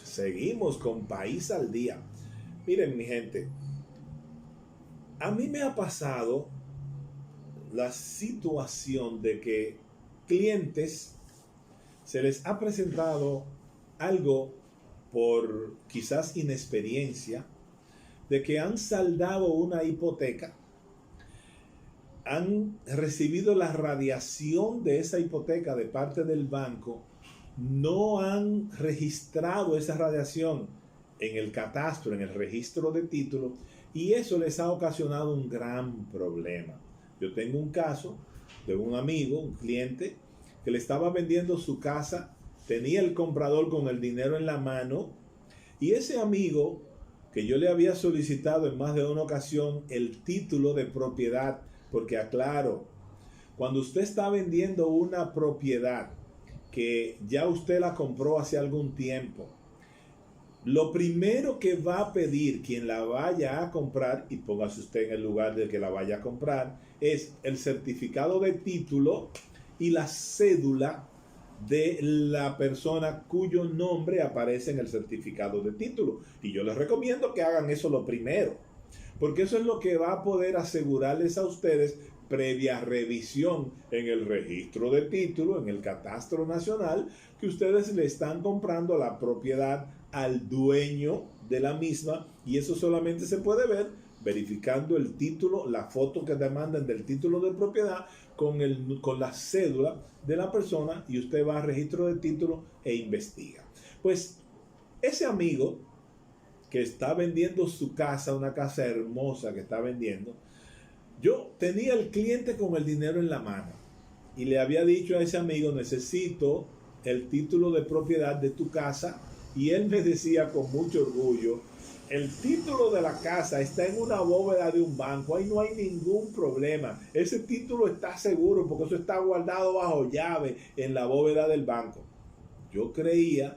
seguimos con País al Día. Miren, mi gente, a mí me ha pasado la situación de que clientes se les ha presentado algo por quizás inexperiencia, de que han saldado una hipoteca, han recibido la radiación de esa hipoteca de parte del banco, no han registrado esa radiación en el catastro, en el registro de título, y eso les ha ocasionado un gran problema. Yo tengo un caso de un amigo, un cliente, que le estaba vendiendo su casa, tenía el comprador con el dinero en la mano, y ese amigo, que yo le había solicitado en más de una ocasión el título de propiedad, porque aclaro, cuando usted está vendiendo una propiedad que ya usted la compró hace algún tiempo, lo primero que va a pedir quien la vaya a comprar, y póngase usted en el lugar del que la vaya a comprar, es el certificado de título y la cédula de la persona cuyo nombre aparece en el certificado de título. Y yo les recomiendo que hagan eso lo primero, porque eso es lo que va a poder asegurarles a ustedes, previa revisión en el registro de título, en el catastro nacional, que ustedes le están comprando la propiedad al dueño de la misma, y eso solamente se puede ver verificando el título, la foto que te mandan del título de propiedad con la cédula de la persona, y usted va al registro de título e investiga. Pues ese amigo que está vendiendo su casa, una casa hermosa que está vendiendo, yo tenía el cliente con el dinero en la mano y le había dicho a ese amigo: necesito el título de propiedad de tu casa, y él me decía con mucho orgullo: el título de la casa está en una bóveda de un banco, ahí no hay ningún problema, ese título está seguro porque eso está guardado bajo llave en la bóveda del banco. Yo creía,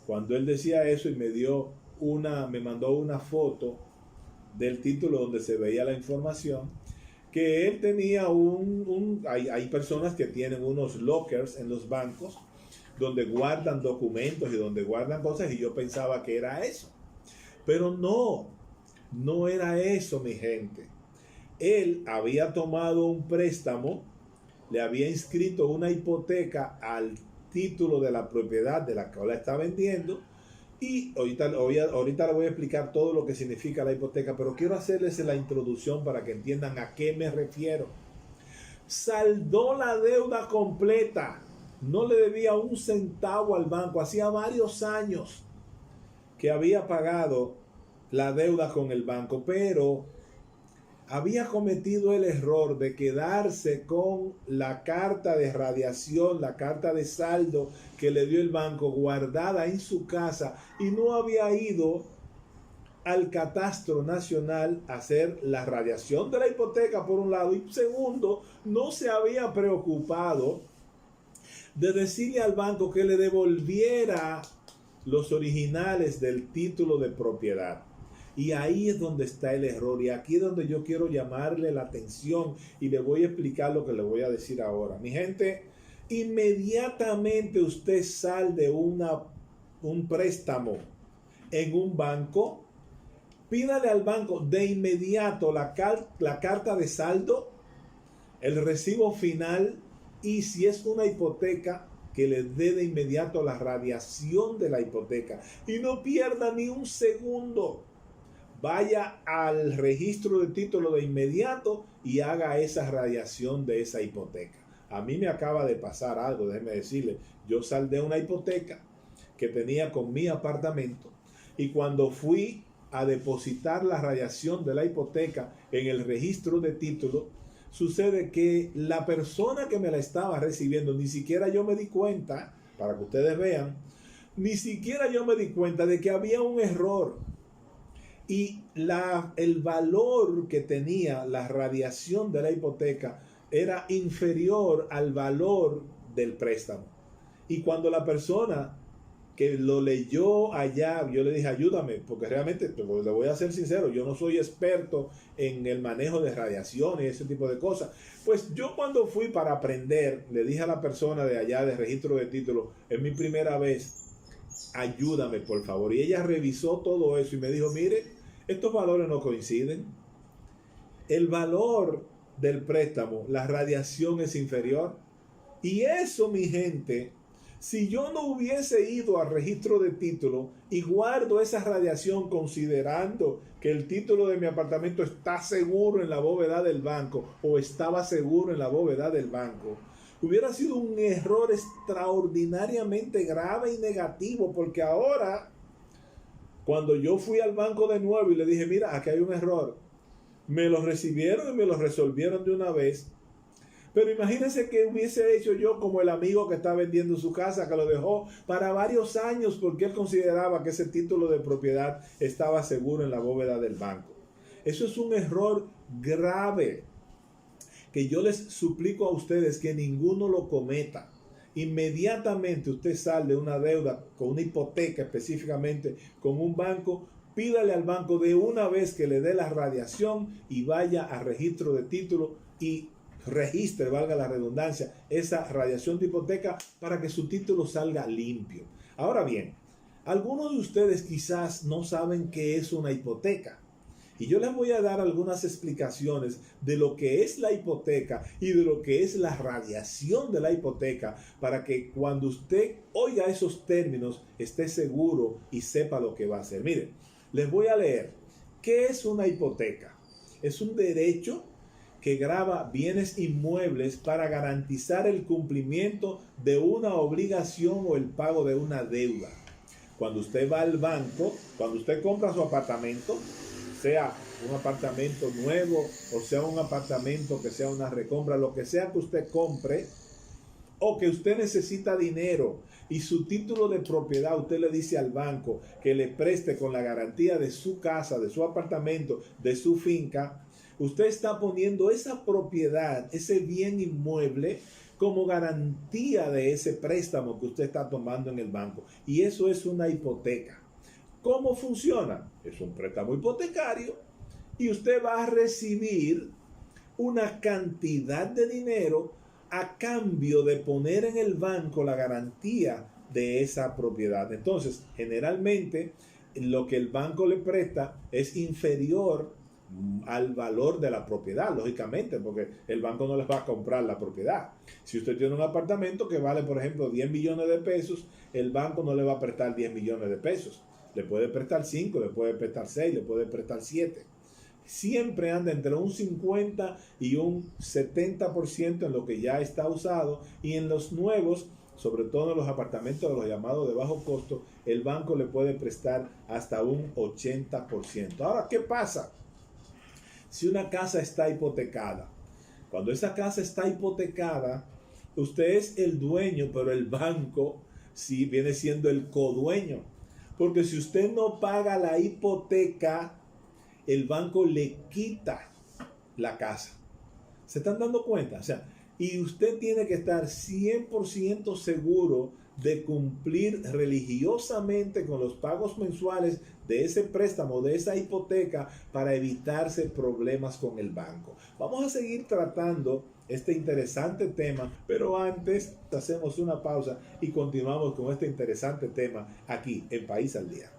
cuando él decía eso y me mandó una foto del título donde se veía la información, que él tenía hay personas que tienen unos lockers en los bancos donde guardan documentos y donde guardan cosas, y yo pensaba que era eso. Pero no era eso, mi gente. Él había tomado un préstamo, le había inscrito una hipoteca al título de la propiedad de la que la está vendiendo, y ahorita le voy a explicar todo lo que significa la hipoteca, pero quiero hacerles la introducción para que entiendan a qué me refiero. Saldó la deuda completa, no le debía un centavo al banco, hacía varios años que había pagado la deuda con el banco, pero había cometido el error de quedarse con la carta de radiación, la carta de saldo que le dio el banco guardada en su casa, y no había ido al catastro nacional a hacer la radiación de la hipoteca, por un lado, y segundo, no se había preocupado de decirle al banco que le devolviera los originales del título de propiedad. Y ahí es donde está el error, y aquí es donde yo quiero llamarle la atención, y le voy a explicar lo que le voy a decir ahora. Mi gente, inmediatamente usted sale de un préstamo en un banco, pídale al banco de inmediato la carta de saldo, el recibo final, y si es una hipoteca, que le dé de inmediato la radiación de la hipoteca, y no pierda ni un segundo. Vaya al registro de título de inmediato y haga esa radiación de esa hipoteca. A mí me acaba de pasar algo, déjeme decirle. Yo saldé una hipoteca que tenía con mi apartamento, y cuando fui a depositar la radiación de la hipoteca en el registro de título, sucede que la persona que me la estaba recibiendo, ni siquiera yo me di cuenta, para que ustedes vean, ni siquiera yo me di cuenta de que había un error. Y el valor que tenía la radiación de la hipoteca era inferior al valor del préstamo. Y cuando la persona que lo leyó allá, yo le dije: ayúdame, porque realmente, le voy a ser sincero, yo no soy experto en el manejo de radiación y ese tipo de cosas. Pues yo, cuando fui para aprender, le dije a la persona de allá de registro de título: es mi primera vez ayúdame por favor. Y ella revisó todo eso y me dijo, mire, estos valores no coinciden. El valor del préstamo, la radiación es inferior. Y eso, mi gente, si yo no hubiese ido al registro de título y guardo esa radiación considerando que el título de mi apartamento está seguro en la bóveda del banco o estaba seguro en la bóveda del banco, hubiera sido un error extraordinariamente grave y negativo, porque ahora, cuando yo fui al banco de nuevo y le dije, mira, aquí hay un error, me lo recibieron y me lo resolvieron de una vez. Pero imagínense que hubiese hecho yo como el amigo que está vendiendo su casa, que lo dejó para varios años porque él consideraba que ese título de propiedad estaba seguro en la bóveda del banco. Eso es un error grave que yo les suplico a ustedes que ninguno lo cometa. Inmediatamente usted sale de una deuda con una hipoteca, específicamente con un banco, pídale al banco de una vez que le dé la radiación y vaya a registro de título y registre, valga la redundancia, esa radiación de hipoteca para que su título salga limpio. Ahora bien, algunos de ustedes quizás no saben qué es una hipoteca. Y yo les voy a dar algunas explicaciones de lo que es la hipoteca y de lo que es la radiación de la hipoteca para que cuando usted oiga esos términos esté seguro y sepa lo que va a hacer. Miren, les voy a leer. ¿Qué es una hipoteca? Es un derecho que grava bienes inmuebles para garantizar el cumplimiento de una obligación o el pago de una deuda. Cuando usted va al banco, cuando usted compra su apartamento, sea un apartamento nuevo o sea un apartamento que sea una recompra, lo que sea que usted compre, o que usted necesita dinero y su título de propiedad, usted le dice al banco que le preste con la garantía de su casa, de su apartamento, de su finca, usted está poniendo esa propiedad, ese bien inmueble, como garantía de ese préstamo que usted está tomando en el banco. Y eso es una hipoteca. ¿Cómo funciona? Es un préstamo hipotecario y usted va a recibir una cantidad de dinero a cambio de poner en el banco la garantía de esa propiedad. Entonces, generalmente, lo que el banco le presta es inferior al valor de la propiedad, lógicamente, porque el banco no les va a comprar la propiedad. Si usted tiene un apartamento que vale, por ejemplo, 10 millones de pesos, el banco no le va a prestar 10 millones de pesos. Le puede prestar 5, le puede prestar 6, le puede prestar 7. Siempre anda entre un 50 y un 70% en lo que ya está usado, y en los nuevos, sobre todo en los apartamentos de los llamados de bajo costo, el banco le puede prestar hasta un 80%. Ahora, ¿qué pasa si una casa está hipotecada? Cuando esa casa está hipotecada, usted es el dueño, pero el banco sí viene siendo el codueño. Porque si usted no paga la hipoteca, el banco le quita la casa. ¿Se están dando cuenta? O sea, y usted tiene que estar 100% seguro de cumplir religiosamente con los pagos mensuales de ese préstamo, de esa hipoteca, para evitarse problemas con el banco. Vamos a seguir tratando este interesante tema, pero antes hacemos una pausa y continuamos con este interesante tema aquí en País al Día.